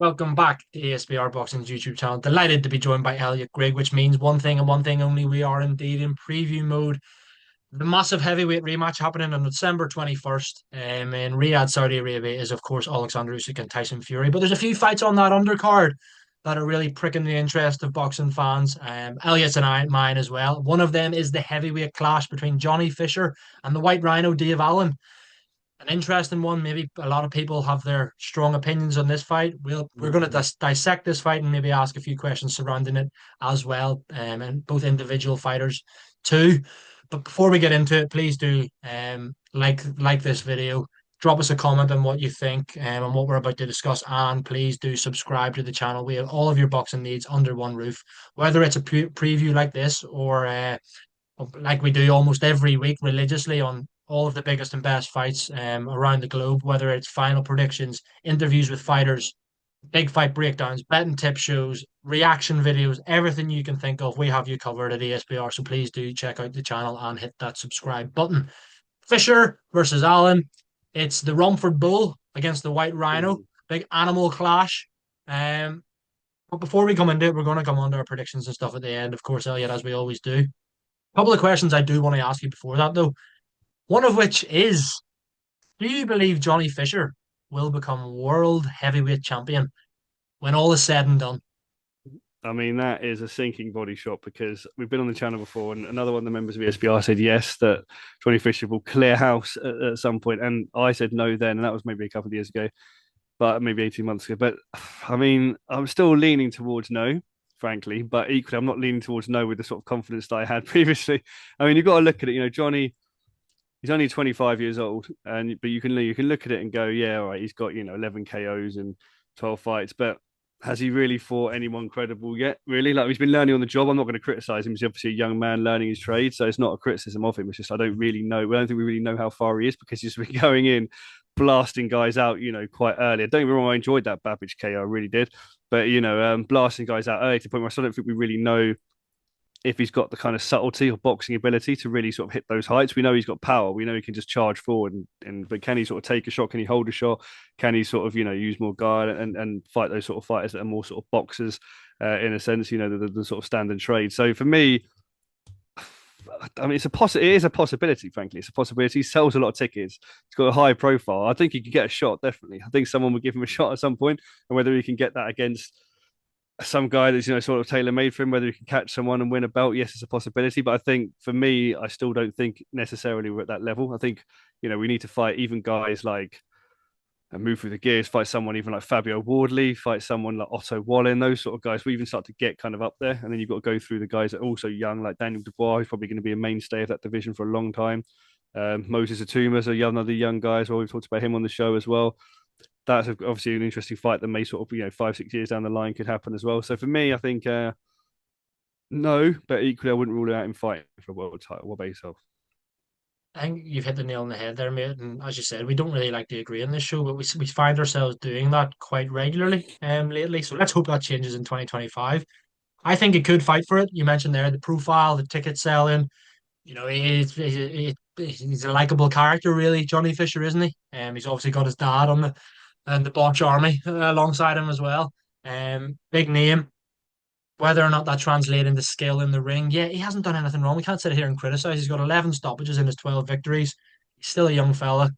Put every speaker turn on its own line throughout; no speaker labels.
Welcome back to ESBR Boxing's YouTube channel. Delighted to be joined by Elliot Grigg, which means one thing and one thing only. We are indeed in preview mode. The massive heavyweight rematch happening on December 21st in Riyadh, Saudi Arabia is, of course, Alexander Usyk and Tyson Fury. But there's a few fights on that undercard that are really pricking the interest of boxing fans. Elliot's and mine as well. One of them is the heavyweight clash between Johnny Fisher and the White Rhino, Dave Allen. An interesting one. Maybe a lot of people have their strong opinions on this fight. We're going to dissect this fight and maybe ask a few questions surrounding it as well, and both individual fighters too. But before we get into it, please do like this video. Drop us a comment on what you think and what we're about to discuss, and please do subscribe to the channel. We have all of your boxing needs under one roof, whether it's a preview like this or like we do almost every week religiously on all of the biggest and best fights around the globe, whether it's final predictions, interviews with fighters, big fight breakdowns, betting tip shows, reaction videos, everything you can think of, we have you covered at ESBR. So please do check out the channel and hit that subscribe button. Fisher versus Allen. It's the Rumford Bull against the White Rhino. Big animal clash. But before we come into it, we're going to come on to our predictions and stuff at the end, of course, Elliot, as we always do. Couple of questions I do want to ask you before that, though. One of which is, do you believe Johnny Fisher will become world heavyweight champion when all is said and done?
I mean, that is a sinking body shot because we've been on the channel before, and another one of the members of ESBR said yes, that Johnny Fisher will clear house at some point, and I said no then, and that was maybe a couple of years ago, but maybe 18 months ago. But I mean, I'm still leaning towards no, frankly, but equally, I'm not leaning towards no with the sort of confidence that I had previously. I mean, you've got to look at it. Johnny, he's only 25 years old, but you can look at it and go, yeah, all right, he's got 11 KOs and 12 fights, but has he really fought anyone credible yet? Really, like he's been learning on the job. I'm not going to criticize him. He's obviously a young man learning his trade, so it's not a criticism of him. It's just I don't really know. I don't think we really know how far he is because he's been going in, blasting guys out, quite early. Don't get me wrong, I enjoyed that Babbage KO, I really did, but blasting guys out early to the point where I still don't think we really know if he's got the kind of subtlety or boxing ability to really sort of hit those heights. We know he's got power. We know he can just charge forward, but can he sort of take a shot? Can he hold a shot? Can he sort of use more guard and fight those sort of fighters that are more sort of boxers in a sense? The sort of stand and trade. So for me, I mean, it is a possibility. Frankly, it's a possibility. He sells a lot of tickets. He's got a high profile. I think he could get a shot. Definitely, I think someone would give him a shot at some point, and whether he can get that against some guy that's sort of tailor made for him, whether he can catch someone and win a belt, yes, it's a possibility. But I think for me, I still don't think necessarily we're at that level. I think we need to fight even guys like and move through the gears, fight someone even like Fabio Wardley, fight someone like Otto Wallin, those sort of guys. We even start to get kind of up there, and then you've got to go through the guys that are also young, like Daniel Dubois, who's probably going to be a mainstay of that division for a long time. Moses Atuma's another young guy as well. We've talked about him on the show as well. That's obviously an interesting fight that may sort of 5-6 years down the line could happen as well. So for me, I think no, but equally I wouldn't rule it out in fighting for a world title. What about yourself?
I think you've hit the nail on the head there, mate. And as you said, we don't really like to agree on this show, but we find ourselves doing that quite regularly lately. So let's hope that changes in 2025. I think it could fight for it. You mentioned there the profile, the ticket selling. He's a likable character, really, Johnny Fisher, isn't he? He's obviously got his dad on the Bosch Army alongside him as well. Big name. Whether or not that translates into skill in the ring, yeah, he hasn't done anything wrong. We can't sit here and criticize. He's got 11 stoppages in his 12 victories. He's still a young fella.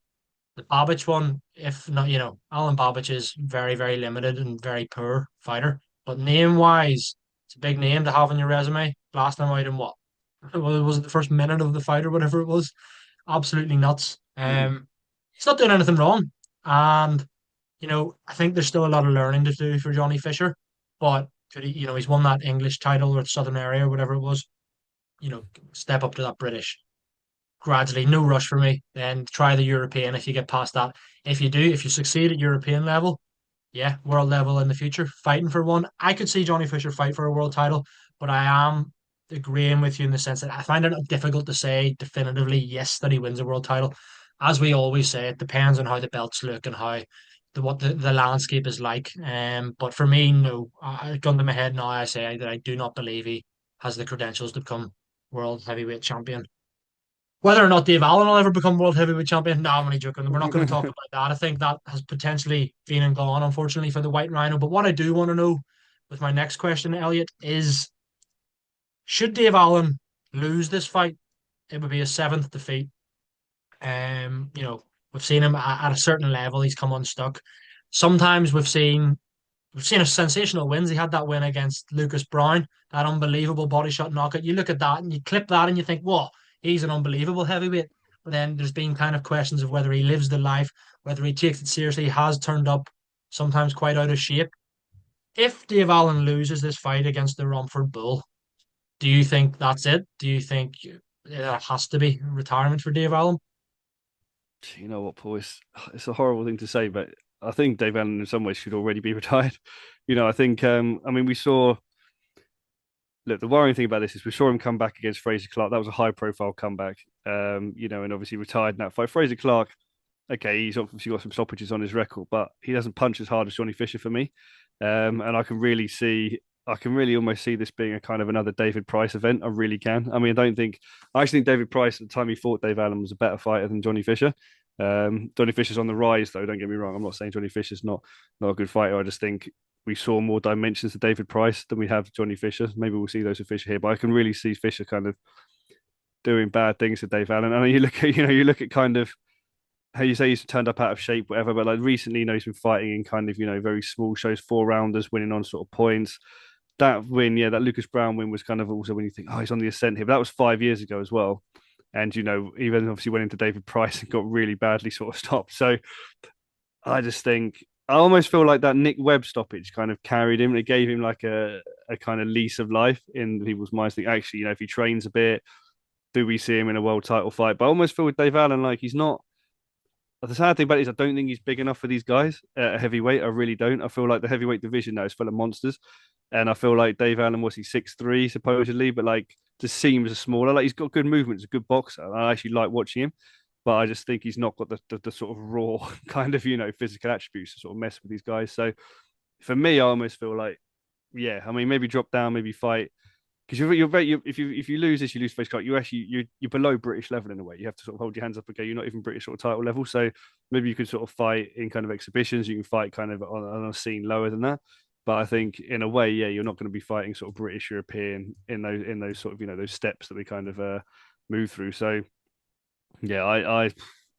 The Babbage one, if not, Alan Babbage is very, very limited and very poor fighter. But name wise, it's a big name to have on your resume. Last time out in what? Was it the first minute of the fight or whatever it was? Absolutely nuts.
Mm.
He's not doing anything wrong. And, I think there's still a lot of learning to do for Johnny Fisher. But could he, he's won that English title or Southern area or whatever it was. Step up to that British gradually. No rush for me. Then try the European if you get past that. If you succeed at European level, yeah, world level in the future, fighting for one. I could see Johnny Fisher fight for a world title, but I am agreeing with you in the sense that I find it difficult to say definitively yes that he wins a world title. As we always say, it depends on how the belts look and how the landscape is like. But for me, no. Gun to my head now, I say that I do not believe he has the credentials to become world heavyweight champion. Whether or not Dave Allen will ever become world heavyweight champion, no, I'm only joking. We're not going to talk about that. I think that has potentially been and gone, unfortunately, for the White Rhino. But what I do want to know with my next question, Elliot, is should Dave Allen lose this fight, it would be his seventh defeat. You know, we've seen him at a certain level, he's come unstuck. Sometimes we've seen a sensational wins. He had that win against Lucas Brown, that unbelievable body shot knockout. You look at that and you clip that and you think, whoa, he's an unbelievable heavyweight. But then there's been kind of questions of whether he lives the life, whether he takes it seriously. He has turned up sometimes quite out of shape. If Dave Allen loses this fight against the Romford Bull, do you think that's it? Do you think it has to be retirement for Dave Allen?
You know what, Paul? It's a horrible thing to say, but I think Dave Allen in some ways should already be retired. I think I mean we saw look, the worrying thing about this is we saw him come back against Fraser Clark. That was a high profile comeback. And obviously retired in that fight. Fraser Clark, okay, he's obviously got some stoppages on his record, but he doesn't punch as hard as Johnny Fisher for me. And I can really almost see this being a kind of another David Price event. I really can. I mean, I actually think David Price at the time he fought Dave Allen was a better fighter than Johnny Fisher. Johnny Fisher's on the rise, though. Don't get me wrong. I'm not saying Johnny Fisher's not a good fighter. I just think we saw more dimensions to David Price than we have Johnny Fisher. Maybe we'll see those with Fisher here, but I can really see Fisher kind of doing bad things to Dave Allen. And you look at kind of how you say he's turned up out of shape, whatever. But like recently, he's been fighting in kind of very small shows, 4 rounders, winning on sort of points. That win, yeah, that Lucas Brown win was kind of also when you think, oh, he's on the ascent here. But that was 5 years ago as well. And even obviously went into David Price and got really badly sort of stopped. So I just think I almost feel like that Nick Webb stoppage kind of carried him. It gave him like a kind of lease of life in people's minds. Think actually, if he trains a bit, do we see him in a world title fight? But I almost feel with Dave Allen like he's not. The sad thing about it is I don't think he's big enough for these guys at heavyweight. I really don't. I feel like the heavyweight division now is full of monsters, and I feel like Dave Allen was he 6'3" supposedly, but like just seems smaller. Like he's got good movement. He's a good boxer. I actually like watching him, but I just think he's not got the sort of raw kind of physical attributes to sort of mess with these guys. So for me, I almost feel like yeah. I mean, maybe drop down, maybe fight because if you lose this, you lose face card. You're below British level in a way. You have to sort of hold your hands up. Okay, you're not even British sort of title level. So maybe you could sort of fight in kind of exhibitions. You can fight kind of on a scene lower than that. But I think in a way, yeah, you're not going to be fighting sort of British European in those sort of those steps that we kind of move through. So yeah, I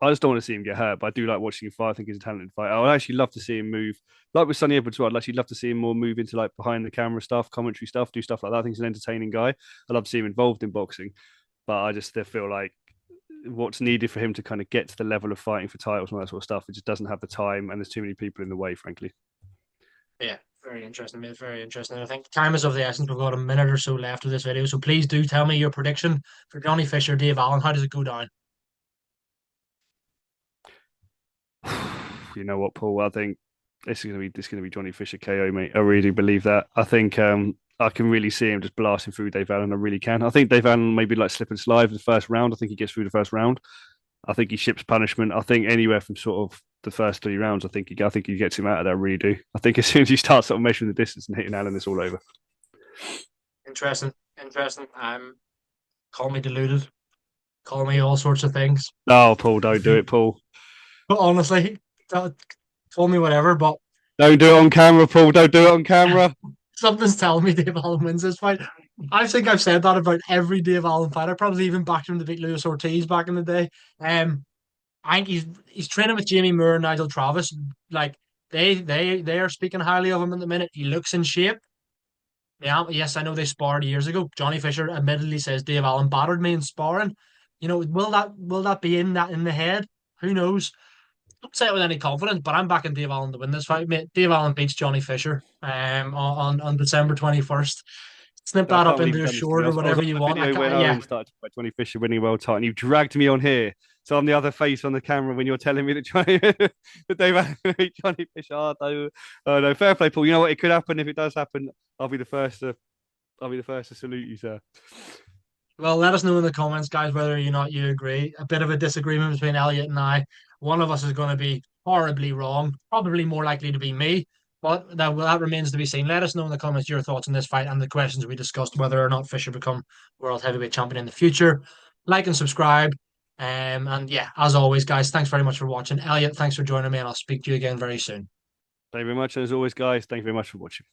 just don't want to see him get hurt, but I do like watching him fight. I think he's a talented fighter. I would actually love to see him move, like with Sonny Edwards. I'd actually love to see him more move into like behind the camera stuff, commentary stuff, do stuff like that. I think he's an entertaining guy. I love to see him involved in boxing, but I just feel like what's needed for him to kind of get to the level of fighting for titles and all that sort of stuff, it just doesn't have the time, and there's too many people in the way, frankly.
Yeah, very interesting, mate. Very interesting. I think time is of the essence. We've got a minute or so left of this video, so please do tell me your prediction for Johnny Fisher, Dave Allen. How does it go down?
You know what, Paul? I think this is gonna be Johnny Fisher KO, mate. I really believe that. I think I can really see him just blasting through Dave Allen. I really can. I think Dave Allen maybe like slip and slide in the first round. I think he gets through the first round. I think he ships punishment. I think anywhere from sort of the first 3 rounds, I think he gets him out of there. I really do. I think as soon as he starts sort of measuring the distance and hitting Allen, it's all over.
Interesting, interesting. Call me deluded. Call me all sorts of things.
Oh, Paul, don't do it, Paul.
But honestly, call me whatever. But
Don't do it on camera, Paul. Don't do it on camera.
something's telling me Dave Allen wins this fight. I think I've said that about every Dave Allen fight. I probably even backed him to beat Luis Ortiz back in the day. I think he's training with Jamie Moore and Nigel Travis. Like they are speaking highly of him at the minute. He looks in shape. Yeah, yes, I know they sparred years ago. Johnny Fisher admittedly says Dave Allen battered me in sparring. Will that be in the head? Who knows? Don't say it with any confidence, but I'm backing Dave Allen to win this fight, mate. Dave Allen beats Johnny Fisher on December 21st. Snip
I
that
can't
up
believe
into
you've
a
done this to me.
short
I
or
was, I was
whatever
on
you
the
want.
video when
Yeah,
Owen started by Johnny Fisher winning world title, and you dragged me on here. So I'm the other face on the camera when you're telling me that Johnny, that Johnny Fisher. Oh, no, fair play, Paul. You know what? It could happen. If it does happen, I'll be the first to. I'll be the first to salute you, sir.
well, let us know in the comments, guys, whether or not you agree. A bit of a disagreement between Elliot and I. One of us is going to be horribly wrong, probably more likely to be me, but that remains to be seen. Let us know in the comments your thoughts on this fight and the questions we discussed, whether or not Fisher become world heavyweight champion in the future. Like and subscribe. And yeah, as always, guys, thanks very much for watching. Elliot, thanks for joining me, and I'll speak to you again very soon.
Thank you very much. And as always, guys, thank you very much for watching.